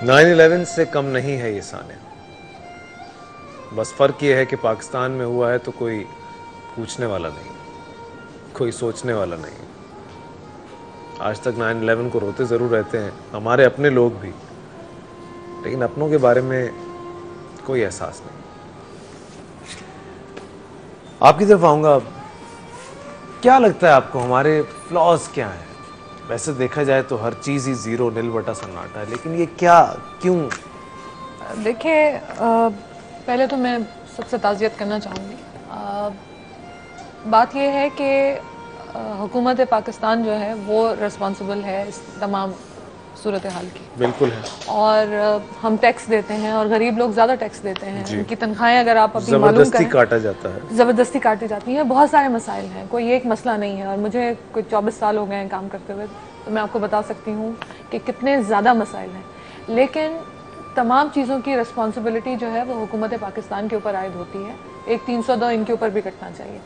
9/11 से कम नहीं है ये सानिया। बस फ़र्क ये है कि पाकिस्तान में हुआ है तो कोई पूछने वाला नहीं, कोई सोचने वाला नहीं। आज तक 9/11 को रोते ज़रूर रहते हैं हमारे अपने लोग भी, लेकिन अपनों के बारे में कोई एहसास नहीं। आपकी तरफ आऊँगा, क्या लगता है आपको हमारे फ्लॉज क्या हैं? वैसे देखा जाए तो हर चीज़ ही ज़ीरो नील बटा सन्नाटा है, लेकिन ये क्या, क्यों? देखिए, पहले तो मैं सबसे ताज़ियत करना चाहूँगी। बात यह है कि हुकूमत पाकिस्तान जो है वो रिस्पॉन्सिबल है इस तमाम सूरत हाल की। बिल्कुल है। और हम टैक्स देते हैं और गरीब लोग ज़्यादा टैक्स देते हैं। उनकी तनख्वाहें अगर आप अभी मालूम करें, ज़बरदस्ती काटा जाता है, ज़बरदस्ती काटी जाती हैं। बहुत सारे मसाइल हैं, कोई एक मसला नहीं है। और मुझे कोई 24 साल हो गए हैं काम करते हुए, तो मैं आपको बता सकती हूँ कि कितने ज़्यादा मसाइल हैं। लेकिन तमाम चीज़ों की रिस्पॉन्सिबिलिटी जो है वो हुकूमत पाकिस्तान के ऊपर आयद होती है। एक 302 इनके ऊपर भी कटना चाहिए।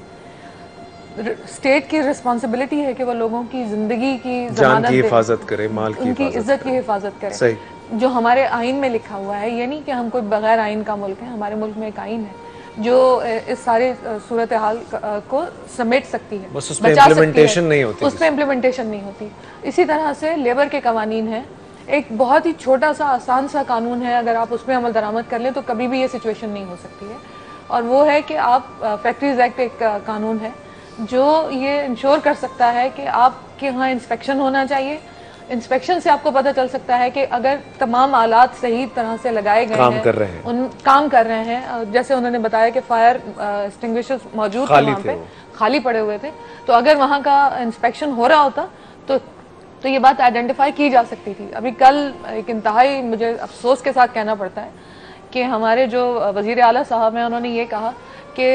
स्टेट की रिस्पॉन्सिबिलिटी है कि वो लोगों की ज़िंदगी की जान की हिफाजत करे, माल की उनकी इज्जत की हिफाजत करे। सही। जो हमारे आइन में लिखा हुआ है, ये नहीं कि हम कोई बगैर आइन का मुल्क है। हमारे मुल्क में एक आइन है जो इस सारे सूरत हाल को समेट सकती है, बस उसमें इम्प्लीमेंटेशन नहीं होती। उस पर इम्प्लीमेंटेशन नहीं होती। इसी तरह से लेबर के कवानीन है, एक बहुत ही छोटा सा आसान सा कानून है, अगर आप उसमें अमल दरामद कर लें तो कभी भी ये सिचुएशन नहीं हो सकती है। और वो है कि आप फैक्ट्रीज एक्ट एक कानून है जो ये इंश्योर कर सकता है कि आपके यहाँ इंस्पेक्शन होना चाहिए। इंस्पेक्शन से आपको पता चल सकता है कि अगर तमाम आलात सही तरह से लगाए गए काम हैं, काम कर रहे हैं। जैसे उन्होंने बताया कि फायर एक्सटिंग्विशर्स मौजूद थे वहाँ पे, खाली पड़े हुए थे, तो अगर वहाँ का इंस्पेक्शन हो रहा होता तो ये बात आइडेंटिफाई की जा सकती थी। अभी कल एक इंतहाई मुझे अफसोस के साथ कहना पड़ता है कि हमारे जो वज़ीर आला साहब हैं, उन्होंने ये कहा कि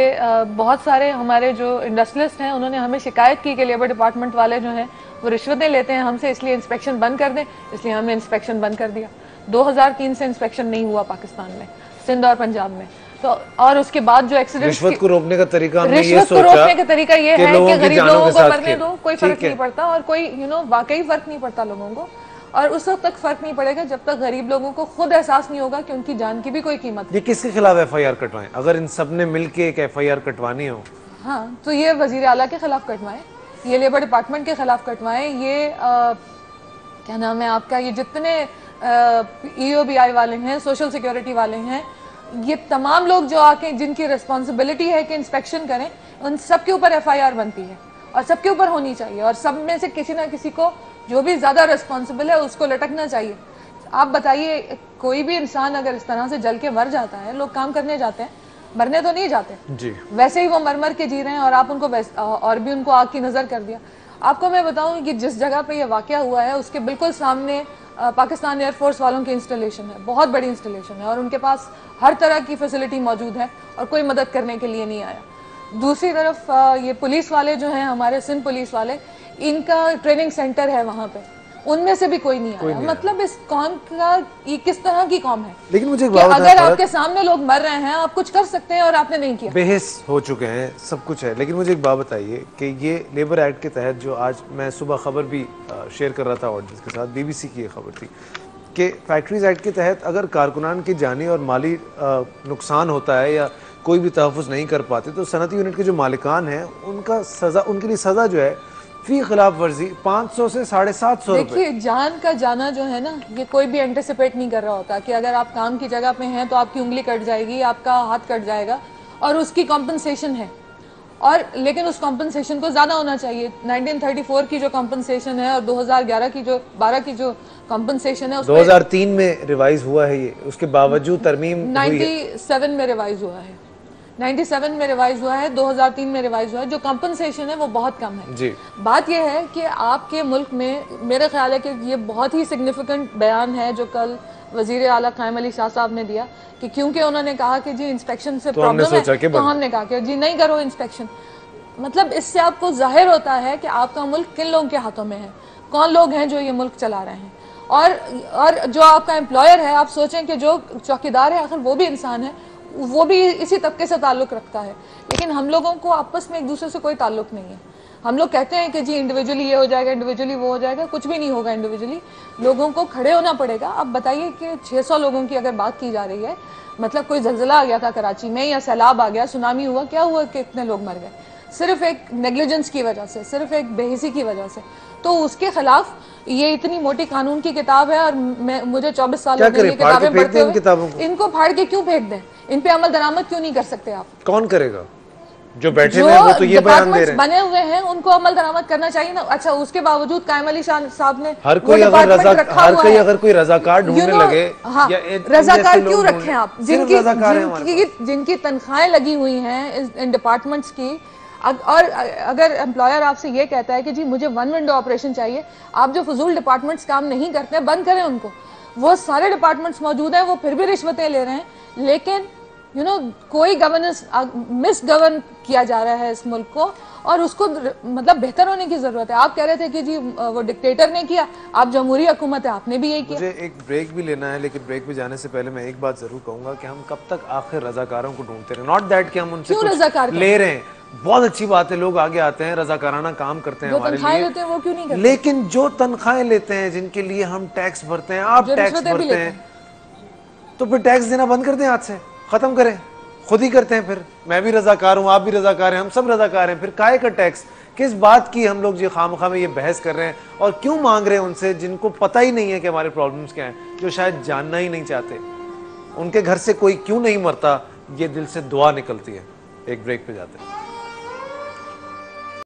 बहुत सारे हमारे जो इंडस्ट्रियलिस्ट हैं उन्होंने हमें शिकायत की कि लेबर डिपार्टमेंट वाले जो हैं वो रिश्वतें लेते हैं हमसे, इसलिए इंस्पेक्शन बंद कर दें। इसलिए हमने इंस्पेक्शन बंद कर दिया। 2003 से इंस्पेक्शन नहीं हुआ पाकिस्तान में, सिंध और पंजाब में। तो और उसके बाद जो एक्सीडेंट, रिश्वत को रोकने का तरीका हमने ये रिश्वत को सोचा रोकने का तरीका ये है कि गरीब लोगों को मरने दो, कोई फर्क नहीं पड़ता। और कोई वाकई फर्क नहीं पड़ता लोगों को। और उस वक्त तक फर्क नहीं पड़ेगा जब तक गरीब लोगों को खुद एहसास नहीं होगा कि उनकी जान की भी कोई कीमत है। ये किसके खिलाफ FIR कटवाएं? अगर इन सब ने मिलके एक FIR कटवानी हो, हाँ, तो ये वजीर आला के खिलाफ कटवाएं, ये लेबर डिपार्टमेंट के खिलाफ कटवाएं, ये क्या नाम है आपका, ये जितने EOBI वाले हैं, सोशल सिक्योरिटी वाले हैं, ये तमाम लोग जो आके जिनकी रिस्पॉन्सिबिलिटी है कि इंस्पेक्शन करें, उन सब के ऊपर FIR बनती है और सबके ऊपर होनी चाहिए। और सब में से किसी ना किसी को, जो भी ज्यादा रिस्पॉन्सिबल है, उसको लटकना चाहिए। आप बताइए, कोई भी इंसान अगर इस तरह से जल के मर जाता है, लोग काम करने जाते हैं, मरने तो नहीं जाते जी। वैसे ही वो मर मर के जी रहे हैं और आप उनको और भी उनको आग की नजर कर दिया। आपको मैं बताऊं कि जिस जगह पे ये वाकया हुआ है उसके बिल्कुल सामने पाकिस्तान एयरफोर्स वालों की इंस्टॉलेशन है, बहुत बड़ी इंस्टॉलेशन है, और उनके पास हर तरह की फैसिलिटी मौजूद है और कोई मदद करने के लिए नहीं आया। दूसरी तरफ ये पुलिस वाले जो हैं, हमारे सिंध पुलिस वाले, इनका ट्रेनिंग सेंटर है वहाँ पे, उनमें से भी कोई नहीं आया। मतलब इस कौम का ये किस तरह की कौम है? लेकिन मुझे अगर आपके सामने लोग मर रहे हैं, आप कुछ कर सकते हैं और आपने नहीं किया। बेहिस हो चुके हैं, सब कुछ है। लेकिन मुझे एक बात बताइए कि ये लेबर एक्ट के तहत, जो आज मैं सुबह खबर भी शेयर कर रहा था ऑडियंस के साथ, BBC की ये खबर थी कि फैक्ट्रीज एक्ट के तहत अगर कारकुनान की जानी और माली नुकसान होता है या कोई भी तहफ़्फ़ुज़ नहीं कर पाते, तो सनती यूनिट के जो मालिकान हैं उनका सज़ा, उनके लिए सज़ा जो है फी खिलाफ वर्जी 500 से 750 रुपए। देखिए, जान का जाना जो है ना, ये कोई भी एंटिसिपेट नहीं कर रहा होता कि अगर आप काम की जगह पे हैं तो आपकी उंगली कट जाएगी, आपका हाथ कट जाएगा, और उसकी कॉम्पनसेशन है। और लेकिन उस कॉम्पनसेशन को ज़्यादा होना चाहिए। 1934 की जो कॉम्पनसेशन है और 2011 की जो 12 की जो कॉम्पनसेशन है, 2003 में रिवाइज हुआ है ये, उसके बावजूद तरमीम 97 में रिवाइज हुआ है, 97 में रिवाइज हुआ है, 2003 में रिवाइज हुआ है। जो कंपनसेशन है वो बहुत कम है जी। बात यह है कि आपके मुल्क में, मेरा ख्याल है कि ये बहुत ही सिग्निफिकेंट बयान है जो कल वजीर आला कायम अली शाह साहब ने दिया, कि क्योंकि उन्होंने कहा कि जी इंस्पेक्शन से प्रॉब्लम है, तो हमने कहा कि जी नहीं करो इंस्पेक्शन। मतलब इससे आपको जाहिर होता है कि आपका मुल्क किन लोगों के हाथों में है, कौन लोग हैं जो ये मुल्क चला रहे हैं। और जो आपका एम्प्लॉयर है, आप सोचें कि जो चौकीदार है, आखिर वो भी इंसान है, वो भी इसी तबके से ताल्लुक़ रखता है। लेकिन हम लोगों को आपस में एक दूसरे से कोई ताल्लुक़ नहीं है। हम लोग कहते हैं कि जी इंडिविजुअली ये हो जाएगा, इंडिविजुअली वो हो जाएगा, कुछ भी नहीं होगा इंडिविजुअली, लोगों को खड़े होना पड़ेगा। अब बताइए कि 600 लोगों की अगर बात की जा रही है, मतलब कोई जल्जला आ गया था कराची में या सैलाब आ गया, सुनामी हुआ, क्या हुआ कि इतने लोग मर गए? सिर्फ एक नेग्लिजेंस की वजह से, सिर्फ एक बेहिसी की वजह से। तो उसके खिलाफ ये इतनी मोटी कानून की किताब है और मुझे 24 साल हो गए ये किताबें पढ़ते हुए, इनको फाड़ के क्यों फेंक दें? इन पे अमल दरामद क्यों नहीं कर सकते आप? कौन करेगा? जो बैठे हुए हैं वो तो ये बयान दे रहे हैं, बने हुए हैं, उनको अमल दरामद करना चाहिए ना। अच्छा, उसके बावजूद कायम अली शाह साहब ने हर कोई अगर कोई रजाकार ढूंढने लगे, हाँ, रजाकार क्यों रखें आप? जिनकी तनख्वाहें लगी हुई हैं इन डिपार्टमेंट्स की, और अगर एम्प्लॉयर आपसे ये कहता है कि जी मुझे वन विंडो ऑपरेशन चाहिए, आप जो फजूल डिपार्टमेंट्स काम नहीं करते हैं बंद करें उनको। वो सारे डिपार्टमेंट्स मौजूद हैं, वो फिर भी रिश्वतें ले रहे हैं, लेकिन कोई गवर्नेंस मिस गवर्न किया जा रहा है इस मुल्क को, और उसको मतलब बेहतर होने की जरूरत है। आप कह रहे थे कि जी वो डिक्टेटर ने किया, आप जमहूरी हुकूमत है, आपने भी यही किया। मुझे एक ब्रेक भी लेना है, लेकिन ब्रेक पे जाने से पहले मैं एक बात जरूर कहूंगा कि हम कब तक आखिर रजाकारों को ढूंढते रहे। नॉट दैट कि हम उनसे कुछ ले रहे हैं, बहुत अच्छी बात है, लोग आगे आते हैं, रजाकाराना काम करते हैं हमारे लिए, लेते हैं, वो क्यों नहीं करते? लेकिन जो तनख्वाहें लेते हैं, जिनके लिए हम टैक्स भरते हैं, आप टैक्स भरते हैं, तो फिर टैक्स देना बंद कर दें, आज से खत्म करें, खुद ही करते हैं। फिर मैं भी रजाकार हूं, आप भी रजाकार हैं, हम सब रजाकार हैं, फिर काहे का टैक्स? किस बात की हम लोग ये खामखा में ये बहस कर रहे हैं और क्यों मांग रहे हैं उनसे जिनको पता ही नहीं है कि हमारे प्रॉब्लम्स क्या हैं, जो शायद जानना ही नहीं चाहते। उनके घर से कोई क्यों नहीं मरता, ये दिल से दुआ निकलती है। एक ब्रेक पे जाते हैं।